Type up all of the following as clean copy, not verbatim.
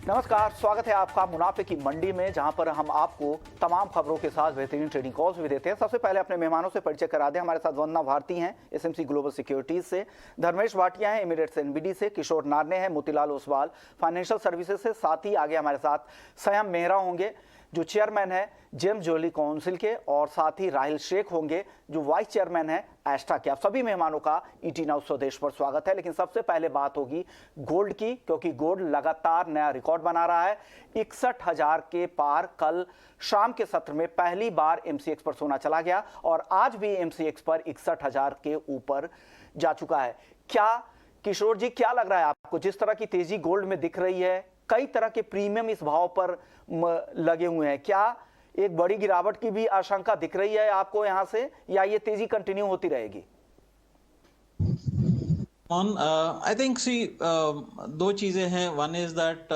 नमस्कार, स्वागत है आपका मुनाफे की मंडी में, जहां पर हम आपको तमाम खबरों के साथ बेहतरीन ट्रेडिंग कॉल्स भी देते हैं। सबसे पहले अपने मेहमानों से परिचय करा दें। हमारे साथ वंदना भारती हैं एसएमसी ग्लोबल सिक्योरिटीज से, धर्मेश भाटिया हैं एमिरेट्स एनबीडी से, किशोर नारने हैं मोतीलाल ओसवाल फाइनेंशियल सर्विसेज से, साथ ही आगे हमारे साथ सयम मेहरा होंगे जो चेयरमैन है जेम्स ज्वेलरी काउंसिल के, और साथ ही राहिल शेख होंगे जो वाइस चेयरमैन है एस्ट्रा के। आप सभी मेहमानों का ईटी नाउ स्वदेश पर स्वागत है। लेकिन सबसे पहले बात होगी गोल्ड की, क्योंकि गोल्ड लगातार नया रिकॉर्ड बना रहा है। 61,000 के पार कल शाम के सत्र में पहली बार एमसीएक्स पर सोना चला गया और आज भी एमसीएक्स पर 61,000 के ऊपर जा चुका है। क्या किशोर जी, क्या लग रहा है आपको? जिस तरह की तेजी गोल्ड में दिख रही है, कई तरह के प्रीमियम इस भाव पर लगे हुए हैं, क्या एक बड़ी गिरावट की भी आशंका दिख रही है आपको यहां से, या ये तेजी कंटिन्यू होती रहेगी? आई थिंक दो चीजें हैं। वन इज दैट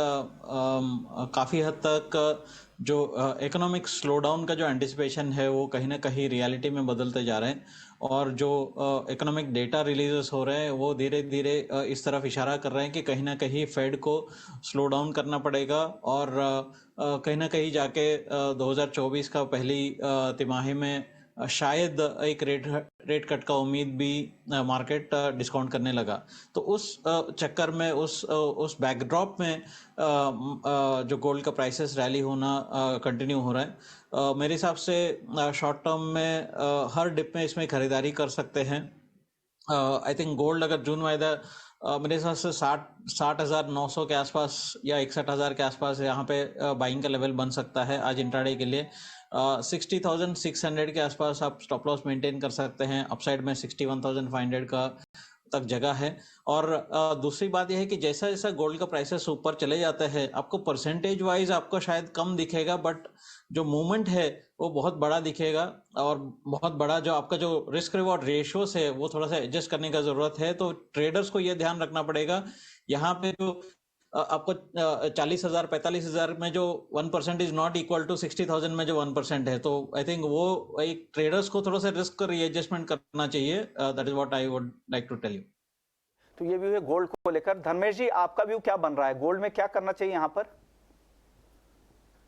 काफी हद तक जो इकोनॉमिक स्लोडाउन का जो एंटिसिपेशन है वो कहीं ना कहीं रियलिटी में बदलते जा रहे हैं, और जो इकोनॉमिक डेटा रिलीजेस हो रहे हैं वो धीरे धीरे इस तरफ इशारा कर रहे हैं कि कहीं ना कहीं फेड को स्लो डाउन करना पड़ेगा, और कहीं ना कहीं जाके 2024 का पहली तिमाही में शायद एक रेट कट का उम्मीद भी मार्केट डिस्काउंट करने लगा। तो उस चक्कर में उस बैकड्रॉप में जो गोल्ड का प्राइसेस रैली होना कंटिन्यू हो रहा है। मेरे हिसाब से शॉर्ट टर्म में हर डिप में इसमें खरीदारी कर सकते हैं। आई थिंक गोल्ड अगर जून वायदा मेरे हिसाब से 60,900 के आसपास या 61,000 के आसपास यहाँ पे बाइंग का लेवल बन सकता है आज इंट्राडे के लिए। 60,600 के आसपास आप स्टॉप लॉस मेंटेन कर सकते हैं। अपसाइड में 61,500 का तक जगह है। और दूसरी बात यह है कि जैसा जैसा गोल्ड का प्राइसेस ऊपर चले जाते हैं, आपको परसेंटेज वाइज आपको शायद कम दिखेगा, बट जो मूवमेंट है वो बहुत बड़ा दिखेगा, और बहुत बड़ा जो आपका जो रिस्क रिवॉर्ड रेशियोस है वो थोड़ा सा एडजस्ट करने का जरूरत है। तो ट्रेडर्स को ये ध्यान रखना पड़ेगा, यहाँ पे जो आपको 40,000 45,000 में जो 1% इज नॉट इक्वल टू 60,000 में जो 1% है। तो आई थिंक वो एक ट्रेडर्स को थोड़ा सा रिस्क रीएडजस्टमेंट करना चाहिए। That is what I would like to tell you. तो ये व्यू है गोल्ड को लेकर। धर्मेश जी, आपका व्यू क्या बन रहा है? गोल्ड में क्या करना चाहिए यहाँ पर?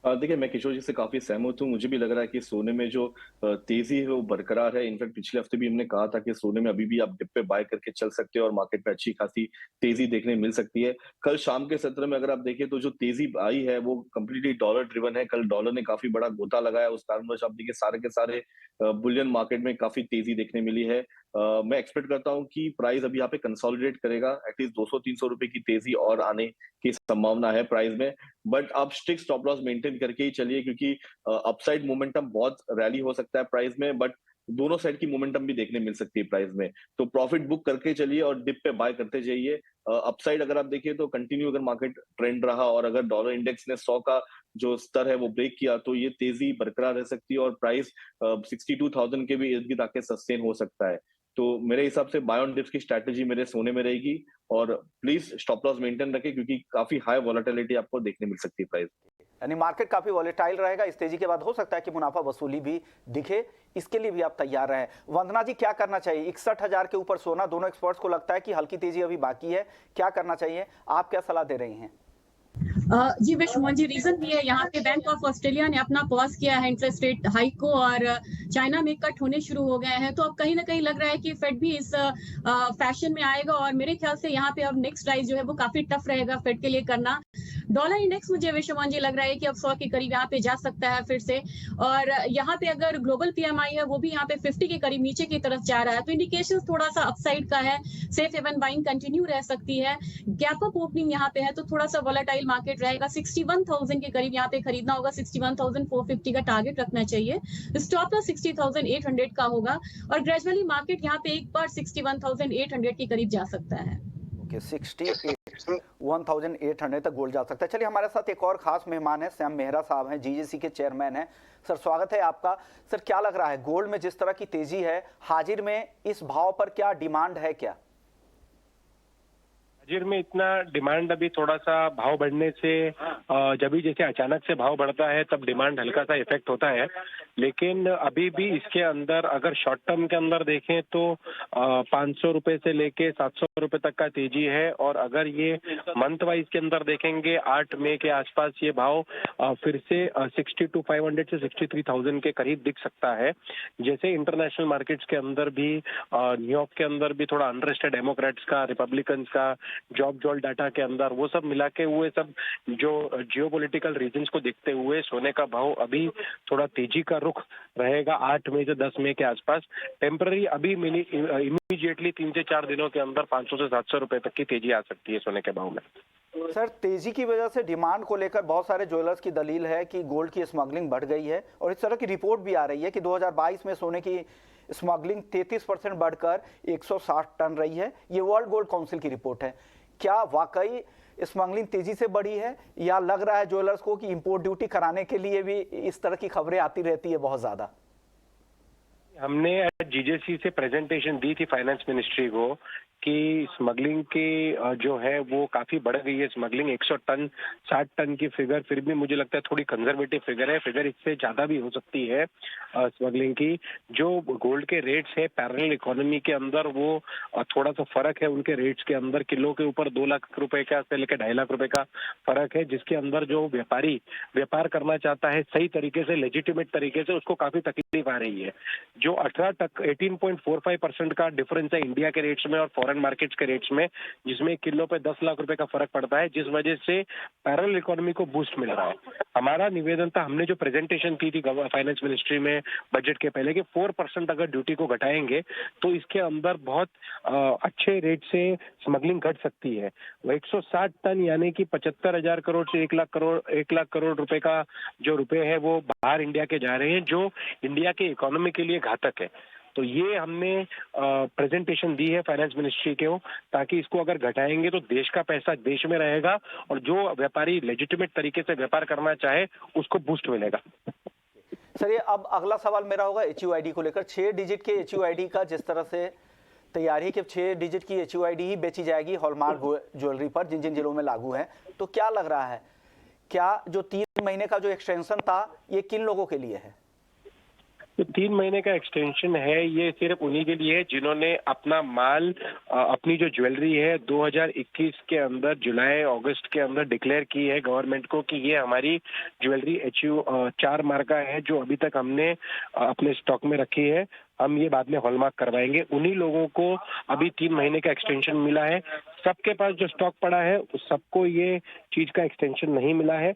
देखिए, मैं किशोर जी से काफी सहमत हूँ। मुझे भी लग रहा है कि सोने में जो तेजी है वो बरकरार है। इनफैक्ट पिछले हफ्ते भी हमने कहा था कि सोने में अभी भी आप डिप पे बाय करके चल सकते हो और मार्केट में अच्छी खासी तेजी देखने मिल सकती है। कल शाम के सत्र में अगर आप देखें तो जो तेजी आई है वो कंप्लीटली डॉलर ड्रिवन है। कल डॉलर ने काफी बड़ा गोता लगाया, उस कारणवश आप देखिए सारे के सारे बुलियन मार्केट में काफी तेजी देखने मिली है। मैं एक्सपेक्ट करता हूँ कि प्राइस अभी यहाँ पे कंसोलिडेट करेगा। एटलीस्ट 200-300 रुपए की तेजी और आने की संभावना है प्राइस में, बट आप स्ट्रिक्ट स्टॉप लॉस मेंटेन करके ही चलिए, क्योंकि अपसाइड मोमेंटम बहुत रैली हो सकता है प्राइस में, बट दोनों साइड की मोमेंटम भी देखने मिल सकती है प्राइस में। तो प्रॉफिट बुक करके चलिए और डिप पे बाय करते जाइए। अपसाइड अगर आप देखिए तो कंटिन्यू अगर मार्केट ट्रेंड रहा और अगर डॉलर इंडेक्स ने 100 का जो स्तर है वो ब्रेक किया तो ये तेजी बरकरार रह सकती है और प्राइस 62,000 के भी इर्द गिर्द आके सस्टेन हो सकता है। तो मेरे हिसाब से बाय ऑन डिप्स की स्ट्रैटेजी मेरे सोने में रहेगी, और प्लीज स्टॉप लॉस मेंटेन रखें क्योंकि काफी हाई वॉलेटिलिटी आपको देखने मिल सकती है प्राइस। यानी मार्केट काफी वॉलेटाइल रहेगा। इस तेजी के बाद हो सकता है कि मुनाफा वसूली भी दिखे, इसके लिए भी आप तैयार रहें। वंदना जी, क्या करना चाहिए? 61,000 के ऊपर सोना, दोनों एक्सपर्ट्स को लगता है कि हल्की तेजी अभी बाकी है, क्या करना चाहिए? आप क्या सलाह दे रही हैं? जी विश्वमोहन जी, रीजन भी है यहाँ पे बैंक ऑफ ऑस्ट्रेलिया ने अपना पॉज किया है इंटरेस्ट रेट हाइक को, और चाइना में कट होने शुरू हो गए हैं। तो अब कहीं ना कहीं लग रहा है कि फेड भी इस फैशन में आएगा, और मेरे ख्याल से यहाँ पे अब नेक्स्ट राइज जो है वो काफी टफ रहेगा फेड के लिए करना। डॉलर इंडेक्स मुझे विश्वमोहन जी लग रहा है कि अब 100 के करीब यहाँ पे जा सकता है फिर से, और यहाँ पे अगर ग्लोबल पीएमआई है वो भी यहाँ पे 50 के करीब नीचे की तरफ जा रहा है, तो इंडिकेशन थोड़ा सा अपसाइड का है। सेफ हेवन बाइंग कंटिन्यू रह सकती है। गैप अप ओपनिंग यहाँ पे है तो थोड़ा सा वोलेटाइल मार्केट रहेगा। 61,000 के करीब यहाँ पे खरीदना होगा। 61,450 का टारगेट रखना चाहिए। स्टॉप लॉस 60,800 का होगा, और ग्रेजुअली मार्केट यहाँ पे एक बार 61,800 के करीब जा सकता है। ओके, 61,800 तक गोल्ड जा सकता है। चलिए, हमारे साथ एक और खास मेहमान है, सैम मेहरा साहब हैं, जीजीसी के चेयरमैन हैं। सर, स्वागत है आपका। सर, क्या लग रहा है गोल्ड में जिस तरह की तेजी है, हाजिर में इस भाव पर क्या डिमांड है? क्या हाजिर में इतना डिमांड अभी थोड़ा सा भाव बढ़ने से जब भी जैसे अचानक से भाव बढ़ता है तब डिमांड हल्का सा इफेक्ट होता है, लेकिन अभी भी इसके अंदर अगर शॉर्ट टर्म के अंदर देखें तो 500 रुपए से लेके 700 रुपए तक का तेजी है। और अगर ये मंथ वाइज के अंदर देखेंगे 8 मई के आसपास ये भाव फिर से 62,500 से 63,000 के करीब दिख सकता है। जैसे इंटरनेशनल मार्केट्स के अंदर भी न्यूयॉर्क के अंदर भी थोड़ा अनरेस्ट है, डेमोक्रेट्स का, रिपब्लिकन्स का, जॉब जॉल डाटा के अंदर, वो सब मिला के हुए सब जो जियोपॉलिटिकल रीजंस को देखते हुए सोने का भाव अभी थोड़ा तेजी का रुख रहेगा 8 मई से 10 मई के आसपास। टेम्पररी अभी इमीडिएटली 3 से 4 दिनों के अंदर 500 से 700 रुपए तक की तेजी आ सकती है सोने के भाव में। सर, तेजी की वजह से डिमांड को लेकर बहुत सारे ज्वेलर्स की दलील है कि गोल्ड की स्मगलिंग बढ़ गई है, और इस तरह की रिपोर्ट भी आ रही है कि 2022 में सोने की स्मगलिंग 33% बढ़कर 160 टन रही है। ये वर्ल्ड गोल्ड काउंसिल की रिपोर्ट है। क्या वाकई स्मगलिंग तेजी से बढ़ी है, या लग रहा है ज्वेलर्स को कि इंपोर्ट ड्यूटी कराने के लिए भी इस तरह की खबरें आती रहती है बहुत ज्यादा? हमने जीजेसी से प्रेजेंटेशन दी थी फाइनेंस मिनिस्ट्री को कि स्मगलिंग की जो है वो काफी बढ़ गई है। स्मगलिंग 100 टन 60 टन की फिगर फिर भी मुझे लगता है थोड़ी कंजर्वेटिव फिगर है। फिगर इससे ज्यादा भी हो सकती है स्मगलिंग की। जो गोल्ड के रेट्स है पैरेलल इकोनॉमी के अंदर, वो थोड़ा सा फर्क है उनके रेट्स के अंदर। किलो के ऊपर 2 लाख रुपए का से लेकर 2.5 लाख रुपए का फर्क है, जिसके अंदर जो व्यापारी व्यापार करना चाहता है सही तरीके से, लेजिटिमेट तरीके से, उसको काफी तकलीफ आ रही है। जो 18.45% का डिफरेंस है इंडिया के रेट्स में और फॉरेन मार्केट्स के रेट्स में, जिसमें किलो पे 10 लाख रुपए का फर्क पड़ता है, जिस वजह से पैरेलल इकोनॉमी को बूस्ट मिल रहा है। हमारा निवेदन था, हमने जो प्रेजेंटेशन की थी फाइनेंस मिनिस्ट्री में बजट के पहले, कि 4% अगर ड्यूटी को घटाएंगे तो इसके अंदर बहुत अच्छे रेट से स्मगलिंग घट सकती है। 160 टन यानी कि 75,000 करोड़ से 1 लाख करोड़ रुपए का जो रुपए है वो बाहर इंडिया के जा रहे हैं, जो इंडिया के इकोनॉमी के लिए घातक है। तो ये हमने प्रेजेंटेशन दी है फाइनेंस मिनिस्ट्री को, ताकि इसको अगर घटाएंगे तो देश का पैसा देश में रहेगा और जो व्यापारी लेजिटिमेट तरीके से व्यापार करना चाहे उसको बूस्ट मिलेगा। सर, ये अब अगला सवाल मेरा होगा HUID को लेकर। 6 डिजिट के HUID का जिस तरह से तैयारी है कि 6 डिजिट की HUID ही बेची जाएगी हॉलमार्क ज्वेलरी पर, जिन जिन जिलों में लागू है, तो क्या लग रहा है, क्या जो 3 महीने का जो एक्सटेंशन था ये किन लोगों के लिए है? तो 3 महीने का एक्सटेंशन है, ये सिर्फ उन्हीं के लिए है जिन्होंने अपना माल, अपनी जो ज्वेलरी है 2021 के अंदर जुलाई अगस्त के अंदर डिक्लेयर की है गवर्नमेंट को कि ये हमारी ज्वेलरी HU4 मार्का है, जो अभी तक हमने अपने स्टॉक में रखी है। हम ये बाद में हॉलमार्क करवाएंगे। उन्हीं लोगों को अभी 3 महीने का एक्सटेंशन मिला है। सबके पास जो स्टॉक पड़ा है सबको ये चीज का एक्सटेंशन नहीं मिला है।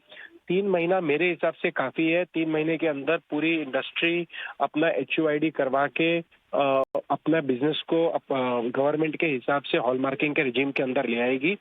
3 महीना मेरे हिसाब से काफी है। 3 महीने के अंदर पूरी इंडस्ट्री अपना HUID करवा के अपना बिजनेस को गवर्नमेंट के हिसाब से हॉलमार्किंग के रिजीम के अंदर ले आएगी,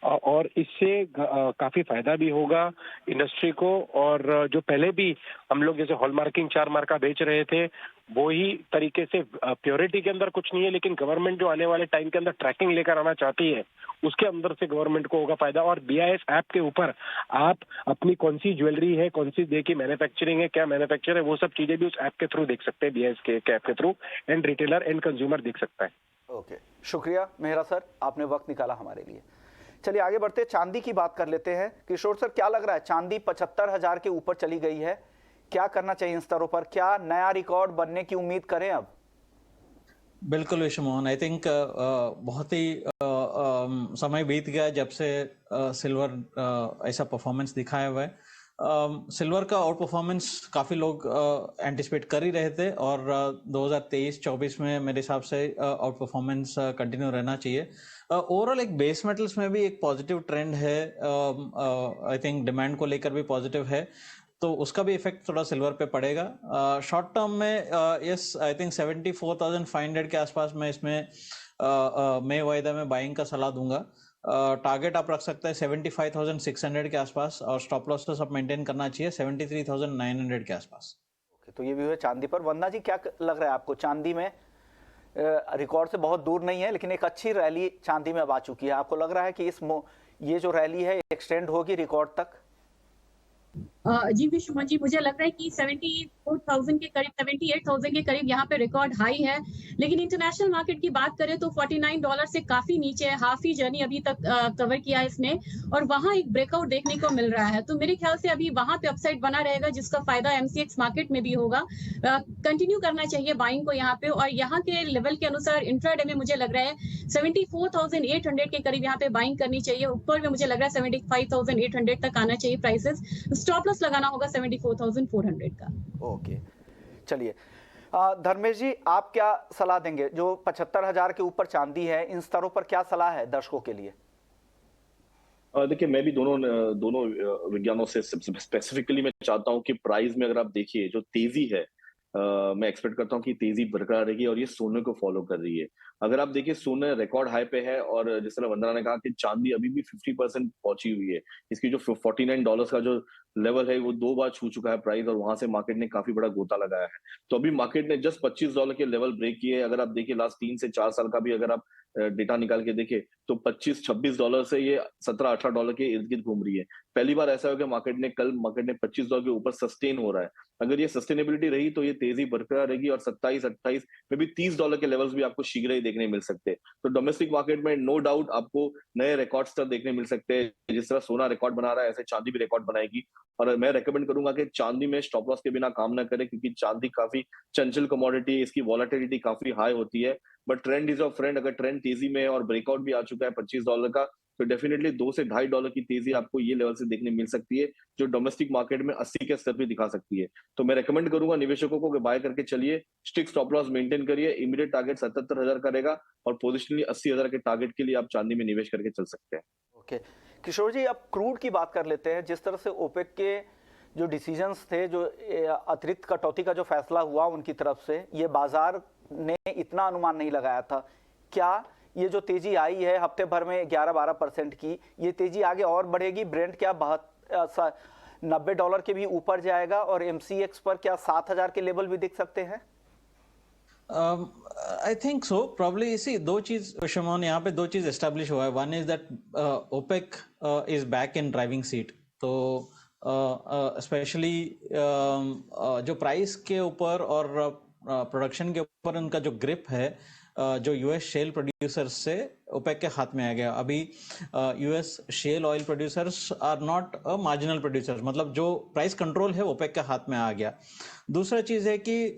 और इससे काफी फायदा भी होगा इंडस्ट्री को। और जो पहले भी हम लोग जैसे हॉलमार्किंग 4 मार्का बेच रहे थे, वो ही तरीके से प्योरिटी के अंदर कुछ नहीं है, लेकिन गवर्नमेंट जो आने वाले टाइम के अंदर ट्रैकिंग लेकर आना चाहती है, उसके अंदर से गवर्नमेंट को होगा फायदा। और BIS ऐप के ऊपर आप अपनी कौन सी ज्वेलरी है, कौन सी डे की मैन्युफैक्चरिंग है, क्या मैन्युफैक्चर है, वो सब चीजें भी उस ऐप के थ्रू देख सकते हैं। BIS के ऐप के through and retailer and consumer देख सकता है। ओके, शुक्रिया मेहरा सर, आपने वक्त निकाला हमारे लिए। चलिए आगे बढ़ते, चांदी की बात कर लेते हैं। किशोर सर, क्या लग रहा है, चांदी 75,000 के ऊपर चली गई है, क्या करना चाहिए इन स्तरों पर? क्या नया रिकॉर्ड बनने की उम्मीद करें अब? बिल्कुल विश्व मोहन, आई थिंक बहुत ही समय बीत गया जब से सिल्वर ऐसा परफॉर्मेंस दिखाया हुआ है। सिल्वर का आउट परफॉर्मेंस काफ़ी लोग एंटिसिपेट कर ही रहे थे, और 2023-24 में मेरे हिसाब से आउट परफॉर्मेंस कंटिन्यू रहना चाहिए। ओवरऑल एक बेस मेटल्स में भी एक पॉजिटिव ट्रेंड है, आई थिंक डिमांड को लेकर भी पॉजिटिव है, तो उसका भी इफेक्ट थोड़ा सिल्वर पे पड़ेगा। शॉर्ट टर्म में यस, आई थिंक 74,500 के आसपास मैं इसमें मैं वायदा में बाइंग का सलाह दूंगा। टारगेट आप रख सकते हैं 75,600 के आसपास, और स्टॉप लॉस तो सब मेंटेन करना चाहिए 73,900 के आसपास। ओके, तो ये भी हुए चांदी पर। वंदना जी, क्या लग रहा है आपको? चांदी में रिकॉर्ड से बहुत दूर नहीं है, लेकिन एक अच्छी रैली चांदी में अब आ चुकी है। आपको लग रहा है कि ये जो रैली है एक्सटेंड होगी रिकॉर्ड तक? जी विश्वमन जी, मुझे लग रहा है कि 74,000 के करीब, 78,000 के करीब यहाँ पे रिकॉर्ड हाई है। लेकिन इंटरनेशनल मार्केट की बात करें तो $49 से काफी नीचे है। हाफ ही जर्नी अभी तक कवर किया है इसने और वहां एक ब्रेकआउट देखने को मिल रहा है। तो मेरे ख्याल से अभी वहां पे अपसाइड बना रहेगा, जिसका फायदा एमसीएक्स मार्केट में भी होगा। कंटिन्यू करना चाहिए बाइंग को यहाँ पे, और यहाँ के लेवल के अनुसार इंट्राडे में मुझे लग रहा है 74,800 के करीब यहाँ पे बाइंग करनी चाहिए। ऊपर में मुझे लग रहा है 75,800 तक आना चाहिए प्राइसेस। स्टॉप लॉस लगाना होगा 74,400 का। ओके, चलिए धर्मेश जी, आप क्या सलाह देंगे? जो 75,000 के ऊपर चांदी है, इन स्तरों पर क्या सलाह है दर्शकों के लिए? देखिए, मैं भी दोनों विज्ञानों से स्पेसिफिकली मैं चाहता हूं कि प्राइस में अगर आप देखिए जो तेजी है, मैं एक्सपेक्ट करता हूं कि तेजी बरकरार रहेगी और ये सोने को फॉलो कर रही है। अगर आप देखिए सोने रिकॉर्ड हाई पे है और जिस तरह वंदना ने कहा कि चांदी अभी भी 50% पहुंची हुई है। इसकी जो $49 का जो लेवल है वो 2 बार छू चुका है प्राइस और वहां से मार्केट ने काफी बड़ा गोता लगाया है। तो अभी मार्केट ने जस्ट $25 के लेवल ब्रेक किए। अगर आप देखिए लास्ट 3 से 4 साल का भी अगर आप डेटा निकाल के देखें तो $25-26 से ये $17-18 के इर्द गिर्द घूम रही है। पहली बार ऐसा हो कि मार्केट ने $25 के ऊपर सस्टेन हो रहा है। अगर ये सस्टेनेबिलिटी रही तो ये तेजी बरकरार रहेगी और 27-28 में भी $30 के लेवल्स भी आपको शीघ्र ही देखने मिल सकते हैं। तो डोमेस्टिक मार्केट में नो डाउट आपको नए रिकॉर्ड स्तर देखने मिल सकते हैं। जिस तरह सोना रिकॉर्ड बना रहा है ऐसे चांदी भी रिकॉर्ड बनाएगी। और मैं रेकमेंड करूंगा कि चांदी में स्टॉप लॉस के बिना काम ना करें, क्योंकि चांदी काफी चंचल कमोडिटी है, इसकी वॉलेटिलिटी काफी हाई होती है। But trend is of friend. अगर ट्रेंड तेजी में है और ब्रेकआउट भी आ चुका है $25 का, तो डेफिनेटली $2 से $2.5 की तेजी आपको ये लेवल से देखने मिल सकती है, जो डोमेस्टिक मार्केट में 80 के स्तर भी दिखा सकती है। तो मैं रेकमेंड करूंगा निवेशकों को कि बाय करके चलिए, स्टिक स्टॉप लॉस मेंटेन करिए, इमीडिएट टारगेट 77,000 का रहेगा और पोजिशनली 80,000 के टारगेट के लिए आप चांदी में निवेश करके चल सकते हैं। ओके किशोर जी, अब क्रूड की बात कर लेते हैं। जिस तरह से ओपेक के जो डिसीजंस थे, जो अतिरिक्त कटौती का जो फैसला हुआ उनकी तरफ से, ये बाजार ने इतना अनुमान नहीं लगाया था। क्या ये जो तेजी आई है हफ्ते भर में 11-12% की, ये तेजी आगे और बढ़ेगी? ब्रेंट क्या $90 के भी ऊपर जाएगा और एमसीएक्स पर क्या 7,000 के लेवल भी दिख सकते हैं? I think so probably. इसी दो चीज विश्वमोहन, यहाँ पे दो चीज एस्टेब्लिश हुआ है। One is that OPEC is back in driving seat. तो स्पेशली जो प्राइस के ऊपर और प्रोडक्शन के ऊपर उनका जो ग्रिप है, जो यूएस शेल प्रोड्यूसर्स से ओपेक के हाथ में आ गया। अभी US shale oil producers are not a marginal producers, मतलब जो प्राइस कंट्रोल है ओपेक के हाथ में आ गया। दूसरा चीज है कि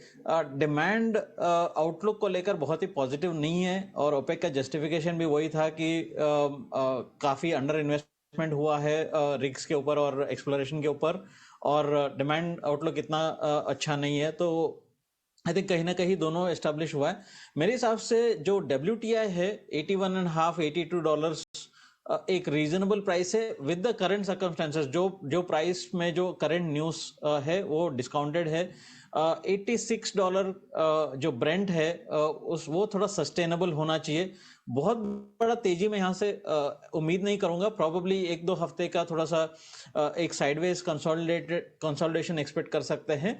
डिमांड आउटलुक को लेकर बहुत ही पॉजिटिव नहीं है और ओपेक का जस्टिफिकेशन भी वही था कि काफी अंडर इन्वेस्टमेंट हुआ है रिग्स के ऊपर और एक्सप्लोरेशन के ऊपर, और डिमांड आउटलुक इतना अच्छा नहीं है। तो आई थिंक कहीं ना कहीं दोनों एस्टेब्लिश हुआ है। मेरे हिसाब से जो WTI है $81.5 $82 एक रीजनेबल प्राइस है विद द करंट सर्कमस्टेंसेस। जो प्राइस में जो करंट न्यूज है वो डिस्काउंटेड है। $86 जो ब्रेंट है वो थोड़ा सस्टेनेबल होना चाहिए। बहुत बड़ा तेजी में यहाँ से उम्मीद नहीं करूंगा। प्रॉबेबली 1-2 हफ्ते का थोड़ा सा एक साइडवेज कंसोलिडेशन एक्सपेक्ट कर सकते हैं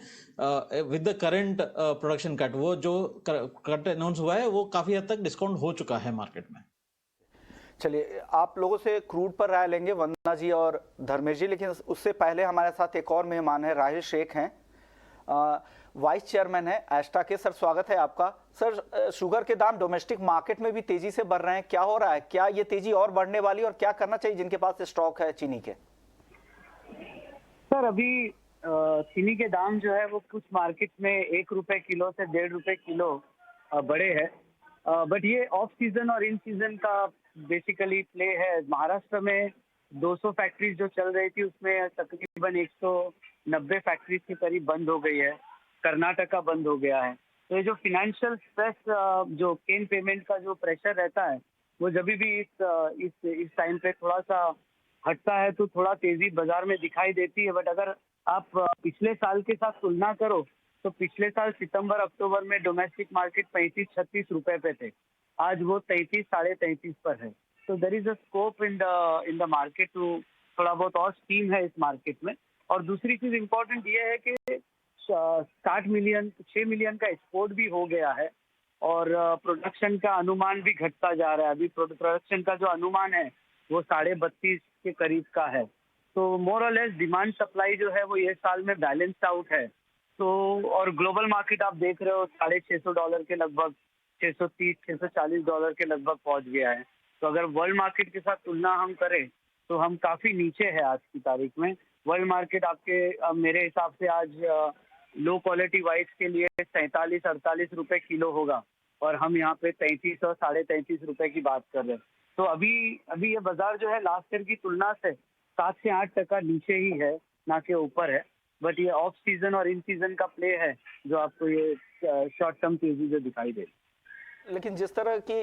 with the current production cut. वो जो कट अनाउंस हुआ है वो काफी हद तक डिस्काउंट हो चुका है मार्केट में। चलिए, आप लोगों से क्रूड पर राय लेंगे वंदना जी और धर्मेश जी, लेकिन उससे पहले हमारे साथ एक और मेहमान है, राजेश शेख हैं, वाइस चेयरमैन है एस्टा के। सर स्वागत है आपका। सर, शुगर के दाम डोमेस्टिक मार्केट में भी तेजी से बढ़ रहे हैं, क्या हो रहा है? क्या ये तेजी और बढ़ने वाली और क्या करना चाहिए जिनके पास स्टॉक है चीनी के? सर, अभी चीनी के दाम जो है वो कुछ मार्केट में ₹1 किलो से ₹1.5 किलो बढ़े हैं। बट ये ऑफ सीजन और इन सीजन का बेसिकली प्ले है। महाराष्ट्र में 200 फैक्ट्रीज जो चल रही थी उसमें तकरीबन 190 फैक्ट्रीज के करीब बंद हो गई है। कर्नाटका बंद हो गया है। तो ये जो फिनेंशियल स्ट्रेस, जो केन पेमेंट का जो प्रेशर रहता है, वो जब भी इस टाइम पे थोड़ा सा हटता है तो थोड़ा तेजी बाजार में दिखाई देती है। बट अगर आप पिछले साल के साथ तुलना करो तो पिछले साल सितंबर अक्टूबर में डोमेस्टिक मार्केट 35-36 रुपए पे थे। आज वो 33 साढ़े 33 पर है। तो there is a scope in the market to थोड़ा बहुत और स्टीम है इस मार्केट में। और दूसरी चीज इम्पोर्टेंट ये है कि 6 मिलियन का एक्सपोर्ट भी हो गया है और प्रोडक्शन का अनुमान भी घटता जा रहा है। अभी प्रोडक्शन का जो अनुमान है वो 32.5 के करीब का है। तो मोर और लेस डिमांड सप्लाई जो है वो ये साल में बैलेंस्ड आउट है। तो और ग्लोबल मार्केट आप देख रहे हो $650 के लगभग, $630-640 के लगभग पहुंच गया है। तो अगर वर्ल्ड मार्केट के साथ तुलना हम करें तो हम काफी नीचे है आज की तारीख में। वर्ल्ड मार्केट आपके मेरे हिसाब से आज लो क्वालिटी वाइट्स के लिए 47-48 रुपए किलो होगा और हम यहाँ पे 33 और 33.5 रुपए की बात कर रहे हैं। तो अभी ये बाजार जो है लास्ट ईयर की तुलना से 7 से 8% नीचे ही है, ना कि ऊपर है। बट ये ऑफ सीजन और इन सीजन का प्ले है जो आपको ये शॉर्ट टर्म तेजी जो दिखाई दे। लेकिन जिस तरह की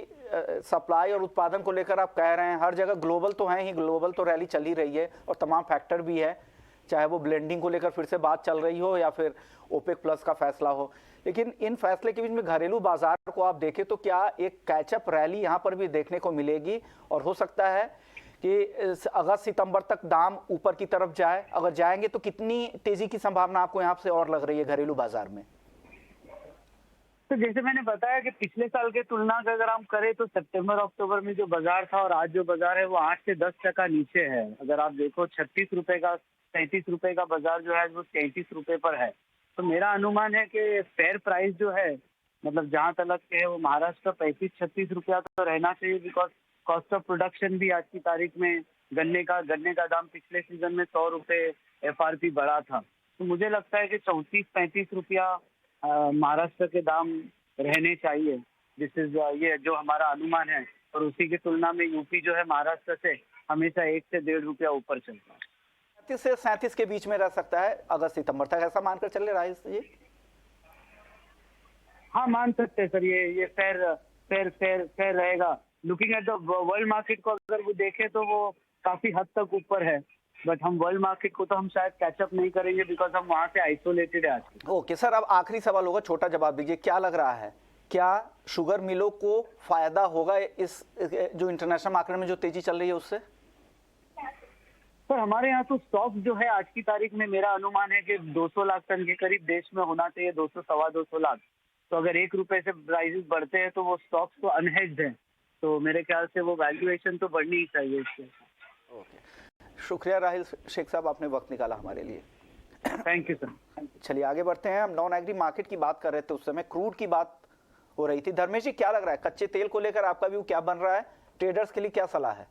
सप्लाई और उत्पादन को लेकर आप कह रहे हैं, हर जगह ग्लोबल तो है ही, ग्लोबल तो रैली चल ही रही है और तमाम फैक्टर भी है, चाहे वो ब्लेंडिंग को लेकर फिर से बात चल रही हो या फिर ओपेक प्लस का फैसला हो। लेकिन इन फैसले के बीच में घरेलू बाजार को आप देखें तो क्या एक कैचअप रैली यहाँ पर भी देखने को मिलेगी और हो सकता है कि अगस्त सितंबर तक दाम ऊपर की तरफ जाए? अगर जाएंगे तो कितनी तेजी की संभावना आपको यहाँ से और लग रही है घरेलू बाजार में? तो जैसे मैंने बताया कि पिछले साल के तुलना का अगर हम करें तो सितंबर अक्टूबर में जो बाजार था और आज जो बाजार है वो 8 से 10% नीचे है। अगर आप देखो 36 रुपए का 37 रुपए का बाजार जो है वो 33 रुपए पर है। तो मेरा अनुमान है कि फेयर प्राइस जो है, मतलब जहाँ तक है वो महाराष्ट्र का 35-36 रुपया तो रहना चाहिए, बिकॉज कॉस्ट ऑफ प्रोडक्शन भी आज की तारीख में गन्ने का दाम पिछले सीजन में 100 रुपए FRP बढ़ा था। तो मुझे लगता है कि 34-35 रुपया महाराष्ट्र के दाम रहने चाहिए। दिस इज ये जो हमारा अनुमान है और उसी की तुलना में यूपी जो है महाराष्ट्र से हमेशा 1 से 1.5 रुपया ऊपर चलता है। 37 से 37 के बीच में रह सकता है अगस्त सितंबर तक, ऐसा मानकर चले राइस जी? हाँ, मान सकते हैं सर, ये फेयर रहेगा। Looking at the world market को अगर वो देखें तो वो काफी हद तक ऊपर है, बट हम वर्ल्ड मार्केट को तो हम शायद कैचअप नहीं करेंगे बिकॉज हम वहां से आइसोलेटेड है आज। ओके सर, अब आखिरी सवाल होगा, छोटा जवाब दीजिए, क्या लग रहा है, क्या शुगर मिलों को फायदा होगा इस जो इंटरनेशनल मार्केट में जो तेजी चल रही है उससे? सर हमारे यहाँ तो स्टॉक जो है आज की तारीख में मेरा अनुमान है कि 200 लाख टन के करीब देश में होना चाहिए, 200-225 लाख। तो अगर 1 रुपए से प्राइसेस बढ़ते हैं तो वो स्टॉक्स तो अनहेज्ड है, तो मेरे ख्याल से वो वैल्यूएशन तो बढ़नी ही चाहिए इससे। ओके, शुक्रिया राहिल शेख साहब, आपने वक्त निकाला हमारे लिए। Thank you sir. चलिए आगे बढ़ते हैं। हम नॉन एग्री मार्केट की बात कर रहे थे, उस समय क्रूड की बात हो रही थी। धर्मेश जी, क्या लग रहा है कच्चे तेल को लेकर आपका व्यू क्या बन रहा है? ट्रेडर्स के लिए क्या सलाह है?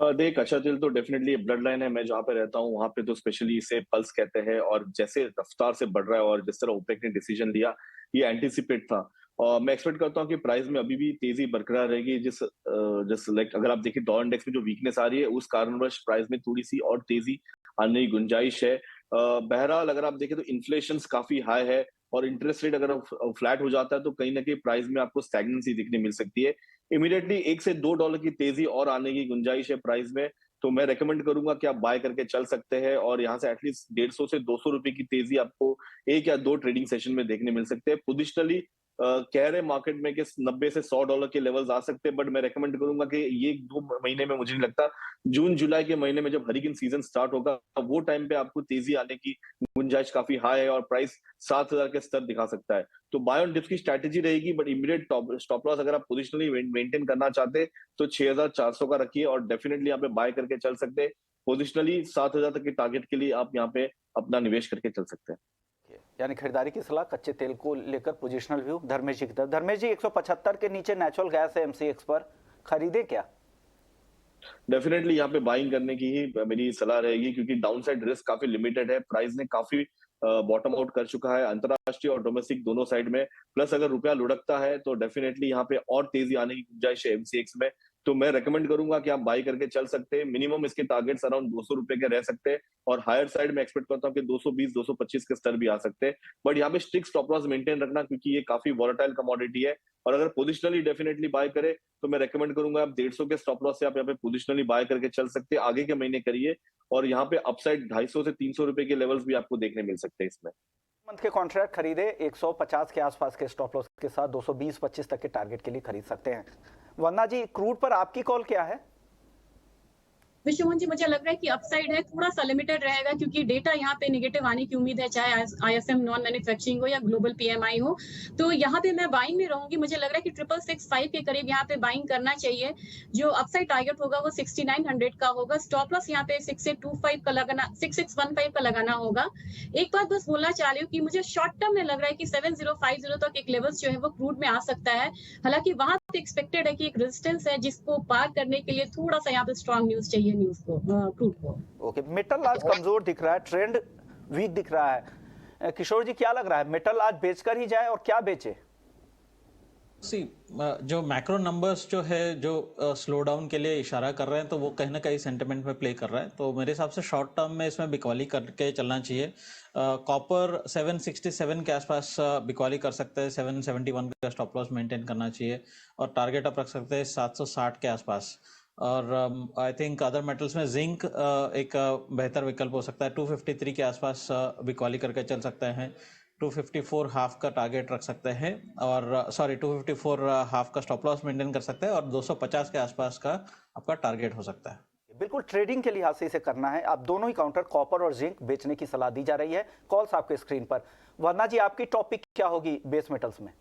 देख, कच्चा तेल तो डेफिनेटली ब्लड लाइन है। मैं जहाँ पे रहता हूँ वहाँ पे तो स्पेशली इसे पल्स कहते हैं, और जैसे रफ्तार से बढ़ रहा है और जिस तरह ओपेक ने डिसीजन लिया, ये एंटीसिपेट था। और मैं एक्सपेक्ट करता हूँ कि प्राइस में अभी भी तेजी बरकरार रहेगी। जिस लाइक अगर आप देखिए डॉलर इंडेक्स में जो वीकनेस आ रही है, उस कारणवश प्राइस में थोड़ी सी और तेजी आने की गुंजाइश है। बहरहाल अगर आप देखें तो इन्फ्लेशन काफी हाई है और इंटरेस्ट रेट अगर फ्लैट हो जाता है तो कहीं ना कहीं प्राइस में आपको स्टैग्नेंसी दिखने मिल सकती है। इमीडिएटली $1 से $2 की तेजी और आने की गुंजाइश है प्राइस में, तो मैं रेकमेंड करूंगा कि आप बाय करके चल सकते हैं और यहाँ से एटलीस्ट 150 से 200 रुपए की तेजी आपको 1 या 2 ट्रेडिंग सेशन में देखने मिल सकते हैं। पोजिशनली कह रहे मार्केट में कि $90 से $100 के लेवल्स आ सकते हैं, बट मैं रेकमेंड करूंगा कि ये 2 महीने में, मुझे नहीं लगता, जून जुलाई के महीने में जब हरिकेन सीजन स्टार्ट होगा वो टाइम पे आपको तेजी आने की गुंजाइश काफी हाई है और प्राइस 7000 के स्तर दिखा सकता है। तो बाय ऑन डिप्स की स्ट्रैटेजी रहेगी, बट इमीडिएट स्टॉप लॉस अगर आप पोजिशनली मेंटेन करना चाहते हैं तो 6400 का रखिए और डेफिनेटली यहाँ पे बाय करके चल सकते हैं। पोजिशनली 7000 तक के टारगेट के लिए आप यहाँ पे अपना निवेश करके चल सकते हैं। यानी खरीदारी की सलाह कच्चे तेल को लेकर पोजिशनल व्यू धर्मेश जी की तरफ। धर्मेश जी, 175 के नीचे नेचुरल गैस है MCX पर, खरीदे क्या? डेफिनेटली यहाँ पे बाइंग करने की ही मेरी सलाह रहेगी, क्योंकि डाउनसाइड रिस्क काफी लिमिटेड है। प्राइस ने काफी बॉटम आउट कर चुका है अंतरराष्ट्रीय और डोमेस्टिक दोनों साइड में। प्लस अगर रुपया लुढ़कता है तो डेफिनेटली यहाँ पे और तेजी आने की गुंजाइश है MCX में। तो मैं रेकमेंड करूंगा कि आप बाई करके चल सकते हैं। मिनिमम इसके टारगेट्स अराउंड 200 रुपए के रह सकते हैं और हायर साइड में एक्सपेक्ट करता हूँ कि 220-225 के स्तर भी आ सकते हैं। बट यहाँ पे स्ट्रिक्ट स्टॉप लॉस मेंटेन रखना, क्योंकि ये काफी वॉलेटाइल कमोडिटी है। और अगर पोजिशनली डेफिनेटली बाय करे तो मैं रेकमेंड करूंगा आप 150 के स्टॉप लॉस से आप यहाँ पे पोजिशनली बाय करके चल सकते हैं। आगे के महीने करिए और यहाँ पे अपसाइड 250 से 300 रुपए के लेवल्स भी आपको देखने मिल सकते हैं इसमें। मंथ के कॉन्ट्रैक्ट खरीदे 150 के आसपास के स्टॉप लॉस के साथ 220-25 तक के टारगेट के लिए खरीद सकते हैं। वन्ना जी, क्रूड पर आपकी कॉल क्या है? विश्वमोहन जी, मुझे लग रहा है कि अपसाइड है, थोड़ा सा लिमिटेड रहेगा क्योंकि डेटा यहाँ पे नेगेटिव आने की उम्मीद है, चाहे आईएसएम नॉन मैन्युफैक्चरिंग हो या ग्लोबल पीएमआई हो। तो यहाँ पे मैं बाइंग में रहूंगी। मुझे लग रहा है कि 6665 के करीब यहाँ पे बाइंग करना चाहिए। जो अपसाइड टारगेट होगा वो 6900 का होगा। स्टॉप लॉस यहाँ पे 6825 का लगाना, 6615 का लगाना होगा। एक बात बस बोलना चाह रही हूँ कि मुझे शॉर्ट टर्म में लग रहा है कि 7050 तक एक लेवल्स जो है वो क्रूड में आ सकता है। हालांकि वहां पे एक्सपेक्टेड है कि एक रेजिस्टेंस है जिसको पार करने के लिए थोड़ा सा यहाँ पे स्ट्रॉन्ग न्यूज चाहिए न्यूज को, क्रूड को। ओके, मेटल आज कमजोर दिख रहा है, ट्रेंड वीक दिख रहा है। किशोर जी, क्या लग रहा है, मेटल आज बेचकर ही जाए और क्या बेचे? जो मैक्रो नंबर्स जो है जो स्लो डाउन के लिए इशारा कर रहे हैं तो वो कहीं ना कहीं सेंटिमेंट में प्ले कर रहा है। तो मेरे हिसाब से शॉर्ट टर्म में इसमें बिकवाली करके चलना चाहिए। कॉपर 767 के आसपास बिकवाली कर सकते हैं, 771 का स्टॉप लॉस मेंटेन करना चाहिए और टारगेट अप रख सकते हैं 760 के आसपास। और आई थिंक अदर मेटल्स में जिंक एक बेहतर विकल्प हो सकता है, 253 के आसपास बिकवाली करके चल सकते हैं। 254 हाफ का टारगेट रख सकते हैं और 254 हाफ का स्टॉप लॉस मेंटेन कर सकते हैं और 250 के आसपास का आपका टारगेट हो सकता है। बिल्कुल ट्रेडिंग के लिहाज से इसे करना है। आप दोनों ही काउंटर कॉपर और जिंक बेचने की सलाह दी जा रही है। कॉल्स आपके स्क्रीन पर। वरना जी, आपकी टॉपिक क्या होगी बेस मेटल्स में?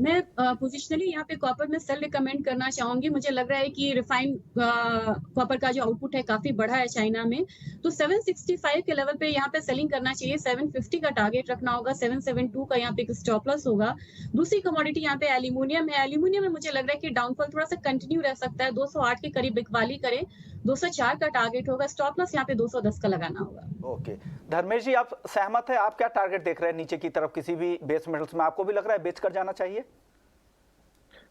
मैं पोजिशनली यहाँ पे कॉपर में सेल रिकमेंड करना चाहूंगी। मुझे लग रहा है कि रिफाइंड कॉपर का जो आउटपुट है काफी बड़ा है चाइना में, तो 765 के लेवल पे यहाँ पे सेलिंग करना चाहिए। 750 का टारगेट रखना होगा, 772 का यहाँ पे एक स्टॉप लॉस होगा। दूसरी कमोडिटी यहाँ पे एल्यूमिनियम है। एल्यूमिनियम में मुझे लग रहा है कि डाउनफॉल थोड़ा सा कंटिन्यू रह सकता है, 208 के करीब बिकवाली करे, 204 का टारगेट होगा। स्टॉप लॉस यहाँ पे 210 का लगाना होगा। ओके, धर्मेश जी, आप सहमत है? आप क्या टारगेट देख रहे हैं नीचे की तरफ किसी भी बेस मेटल्स में? आपको भी लग रहा है बेच कर जाना चाहिए?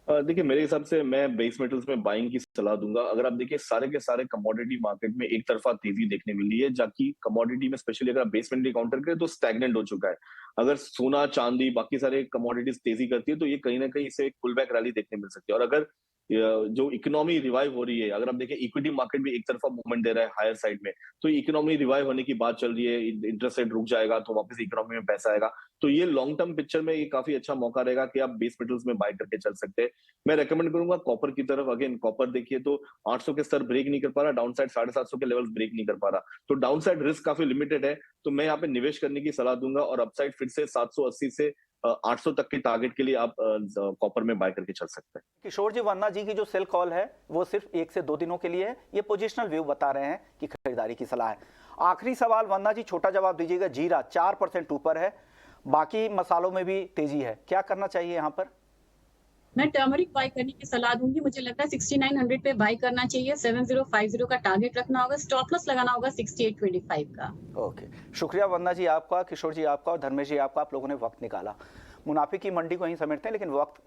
देखिए, मेरे हिसाब से मैं बेस मेटल्स में बाइंग की सलाह दूंगा। अगर आप देखिए सारे के सारे कमोडिटी मार्केट में एक तरफा तेजी देखने मिली है, जबकि कमोडिटी में स्पेशली अगर आप बेस मेटल काउंटर करें तो स्टैग्नेंट हो चुका है। अगर सोना, चांदी, बाकी सारे कमोडिटीज तेजी करती है तो ये कहीं ना कहीं इसे एक पुल बैक रैली देखने मिल सकती है। और अगर जो इकोनॉमी रिवाइव हो रही है, अगर आप देखें इक्विटी मार्केट भी एक तरफा मूवमेंट दे रहा है हायर साइड में, तो इकोनॉमी रिवाइव होने की बात चल रही है, इंटरेस्ट रेट रुक जाएगा तो वापस इकोनॉमी में पैसा आएगा। तो ये लॉन्ग टर्म पिक्चर में ये काफी अच्छा मौका रहेगा कि आप बेस मेटल्स में बाय करके चल सकते हैं। मैं रेकमेंड करूंगा कॉपर की तरफ। अगेन कॉपर देखिए तो 800 के स्तर ब्रेक नहीं कर पा रहा, डाउन साइड 750 के लेवल्स ब्रेक नहीं कर पा रहा, तो डाउन साइड रिस्क काफी लिमिटेड है। तो मैं यहाँ पे निवेश करने की सलाह दूंगा और अपसाइड फिर से 780 से 800 तक के टारगेट के लिए आप कॉपर में बाय करके चल सकते हैं। किशोर जी, वर्मा जी की जो सेल कॉल है वो सिर्फ 1 से 2 दिनों के लिए है। ये पोजिशनल व्यू बता रहे हैं कि खरीदारी की सलाह है। आखिरी सवाल वर्मा जी, छोटा जवाब दीजिएगा। जीरा 4% ऊपर है, बाकी मसालों में भी तेजी है, क्या करना चाहिए यहाँ पर? मैं टर्मरिक बाय करने की सलाह दूंगी। मुझे लगता है 6900 पे बाय करना चाहिए। 7050 का टारगेट रखना होगा। स्टॉप लॉस लगाना होगा 6825 का। ओके, शुक्रिया वंदना जी आपका, किशोर जी आपका और धर्मेश जी आपका। आप लोगों ने वक्त निकाला। मुनाफे की मंडी को यहीं समेटते हैं, लेकिन वक्त